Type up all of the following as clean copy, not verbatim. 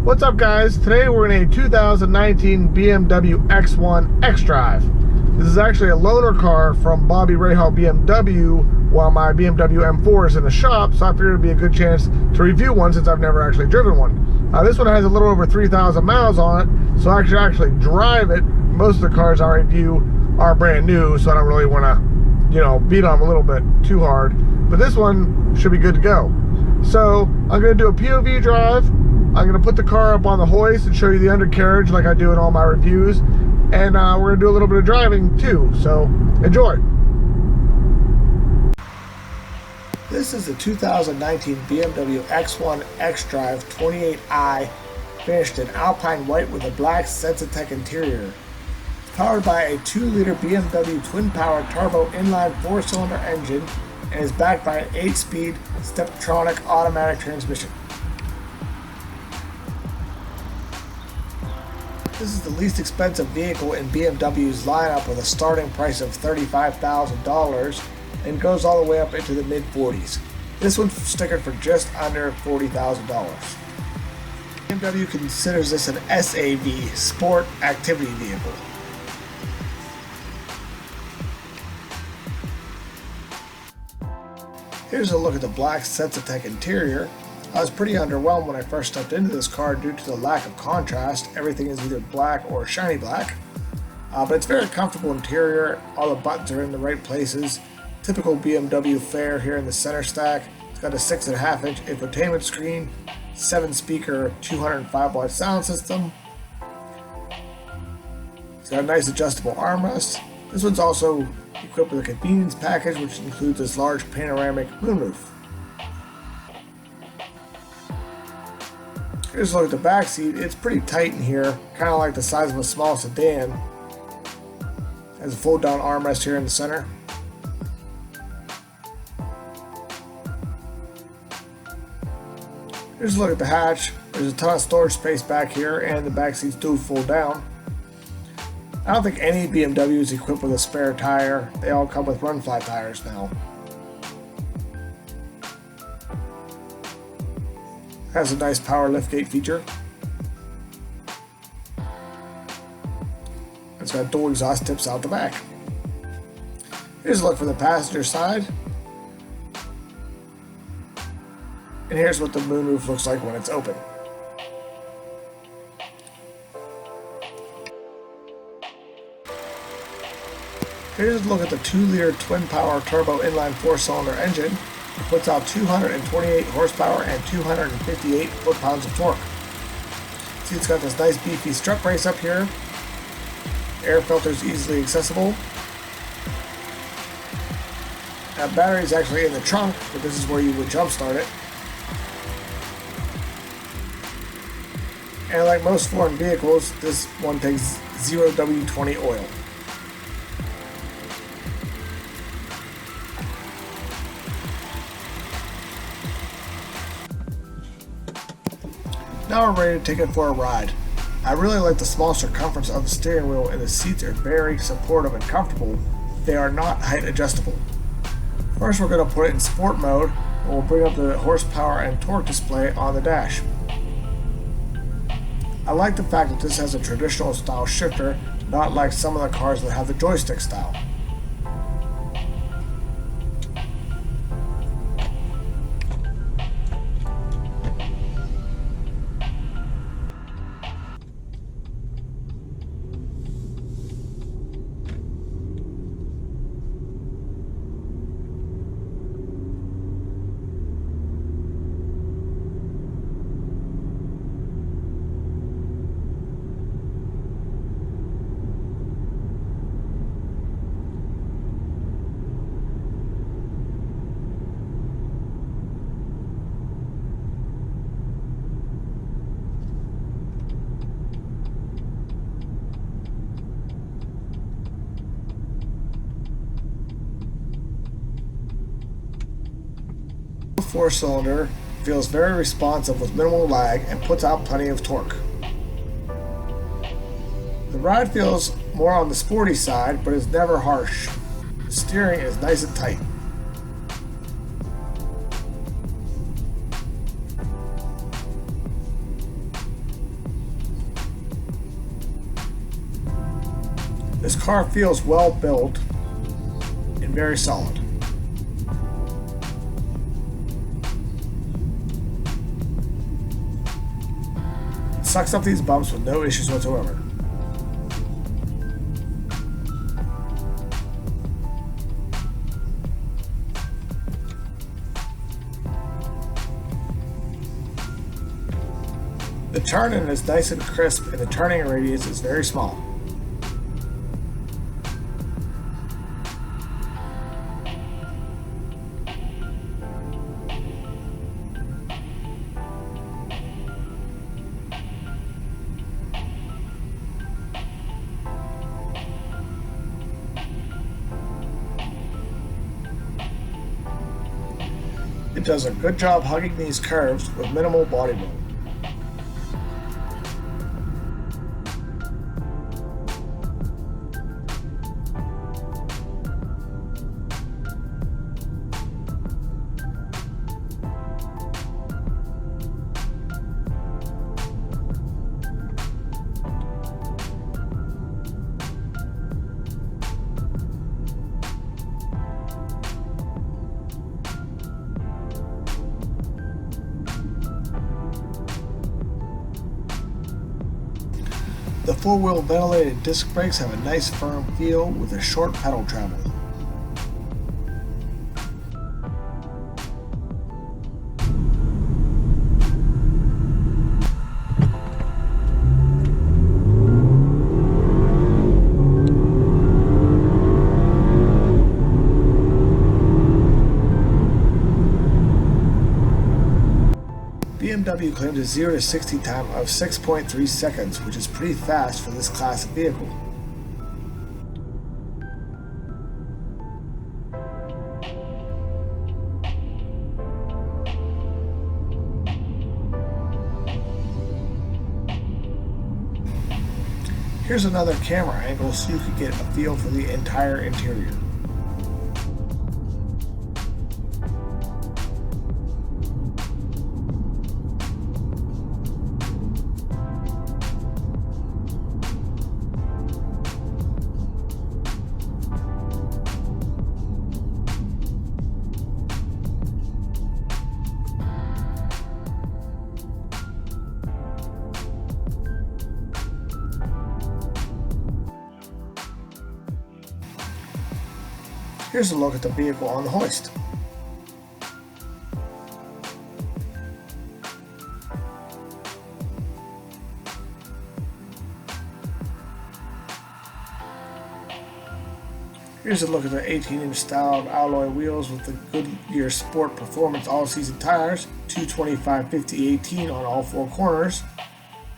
What's up, guys? Today we're in a 2019 BMW X1 Xdrive. This is actually a loaner car from Bobby Rahal BMW while my BMW M4 is in the shop, so I figured it'd be a good chance to review one since I've never actually driven one. This one has a little over 3,000 miles on it, so I should actually drive it. Most of the cars I review are brand new, so I don't really want to, beat on them a little bit too hard. But this one should be good to go. So I'm going to do a POV drive. I'm going to put the car up on the hoist and show you the undercarriage like I do in all my reviews. And we're going to do a little bit of driving too, so enjoy. This is the 2019 BMW X1 Xdrive28i, finished in Alpine White with a black Sensatec interior. It's powered by a 2-liter BMW twin-power turbo inline 4-cylinder engine and is backed by an 8-speed Steptronic automatic transmission. This is the least expensive vehicle in BMW's lineup with a starting price of $35,000 and goes all the way up into the mid-40s. This one's stickered for just under $40,000. BMW considers this an SAV, Sport Activity Vehicle. Here's a look at the black Sensatec interior. I was pretty underwhelmed when I first stepped into this car due to the lack of contrast. Everything is either black or shiny black. But it's very comfortable interior. All the buttons are in the right places. Typical BMW fare here in the center stack. It's got a 6.5-inch infotainment screen, 7-speaker, 205-watt sound system. It's got a nice adjustable armrest. This one's also equipped with a convenience package, which includes this large panoramic moonroof. Here's a look at the back seat. It's pretty tight in here, kind of like the size of a small sedan. Has a fold-down armrest here in the center. Here's a look at the hatch. There's a ton of storage space back here, and the back seats do fold down. I don't think any BMW is equipped with a spare tire. They all come with run-flat tires now. Has a nice power liftgate feature. It's got dual exhaust tips out the back. Here's a look from the passenger side. And here's what the moonroof looks like when it's open. Here's a look at the 2-liter twin-power turbo inline 4-cylinder engine. It puts out 228 horsepower and 258 foot-pounds of torque. See, it's got this nice beefy strut brace up here. Air filters easily accessible. That battery is actually in the trunk, but this is where you would jump start it. And like most foreign vehicles, this one takes 0 W20 oil. Now we're ready to take it for a ride. I really like the small circumference of the steering wheel, and the seats are very supportive and comfortable. They are not height adjustable. First, we're going to put it in sport mode, and we'll bring up the horsepower and torque display on the dash. I like the fact that this has a traditional style shifter, not like some of the cars that have the joystick style. The 4-cylinder feels very responsive with minimal lag and puts out plenty of torque. The ride feels more on the sporty side, but is never harsh. The steering is nice and tight. This car feels well built and very solid. It sucks up these bumps with no issues whatsoever. The turn-in is nice and crisp, and the turning radius is very small. It does a good job hugging these curves with minimal body roll. The four-wheel ventilated disc brakes have a nice firm feel with a short pedal travel. BMW claims a 0 to 60 time of 6.3 seconds, which is pretty fast for this class of vehicle. Here's another camera angle so you can get a feel for the entire interior. Here's a look at the vehicle on the hoist. Here's a look at the 18-inch styled alloy wheels with the Goodyear Sport Performance all-season tires, 225/50/18 on all four corners.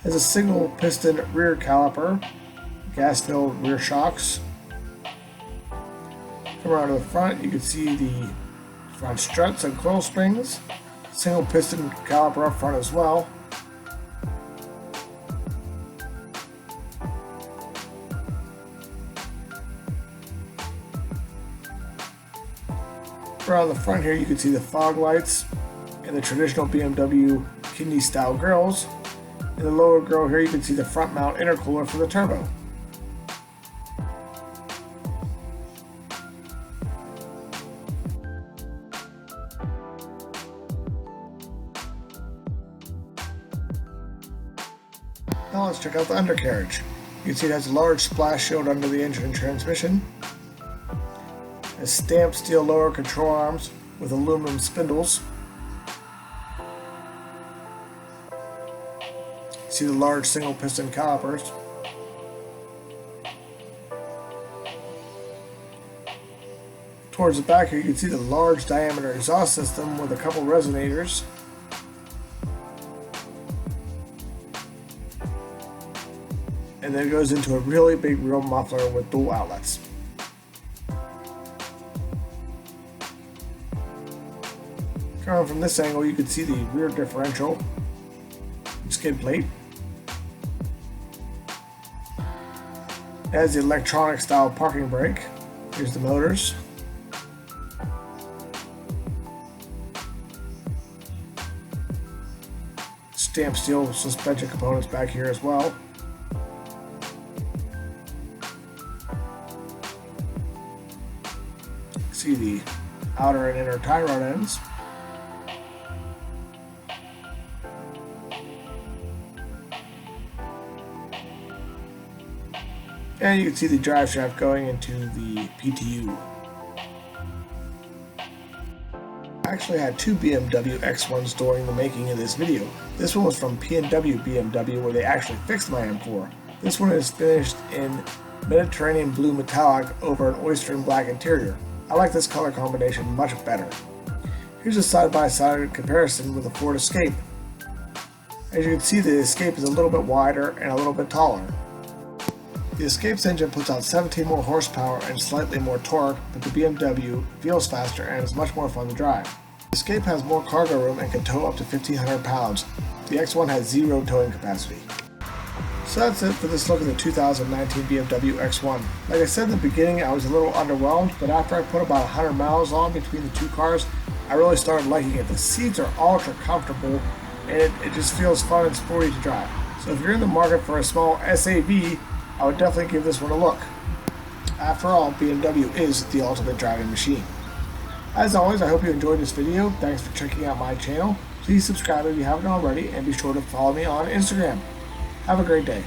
Has a single piston rear caliper, gas-filled rear shocks. Come around to the front, you can see the front struts and coil springs, single piston caliper up front as well. Around the front here you can see the fog lights and the traditional BMW kidney style grills. In the lower grill here you can see the front mount intercooler for the turbo. Now let's check out the undercarriage. You can see it has a large splash shield under the engine and transmission. It has stamped steel lower control arms with aluminum spindles. You see the large single piston calipers. Towards the back here you can see the large diameter exhaust system with a couple resonators. And then it goes into a really big rear muffler with dual outlets. Coming from this angle, you can see the rear differential skid plate. It has the electronic style parking brake. Here's the motors. Stamped steel suspension components back here as well. see the outer and inner tie rod ends. And you can see the drive shaft going into the PTU. I actually had two BMW X1s during the making of this video. This one was from P&W BMW, where they actually fixed my M4. This one is finished in Mediterranean blue metallic over an oyster and black interior. I like this color combination much better. Here's a side-by-side comparison with the Ford Escape. As you can see, the Escape is a little bit wider and a little bit taller. The Escape's engine puts out 17 more horsepower and slightly more torque, but the BMW feels faster and is much more fun to drive. The Escape has more cargo room and can tow up to 1,500 pounds. The X1 has zero towing capacity. So that's it for this look at the 2019 BMW X1. Like I said in the beginning, I was a little underwhelmed, but after I put about 100 miles on between the two cars, I really started liking it. The seats are ultra comfortable, and it just feels fun and sporty to drive. So if you're in the market for a small SAV, I would definitely give this one a look. After all, BMW is the ultimate driving machine. As always, I hope you enjoyed this video. Thanks for checking out my channel. Please subscribe if you haven't already, and be sure to follow me on Instagram. Have a great day.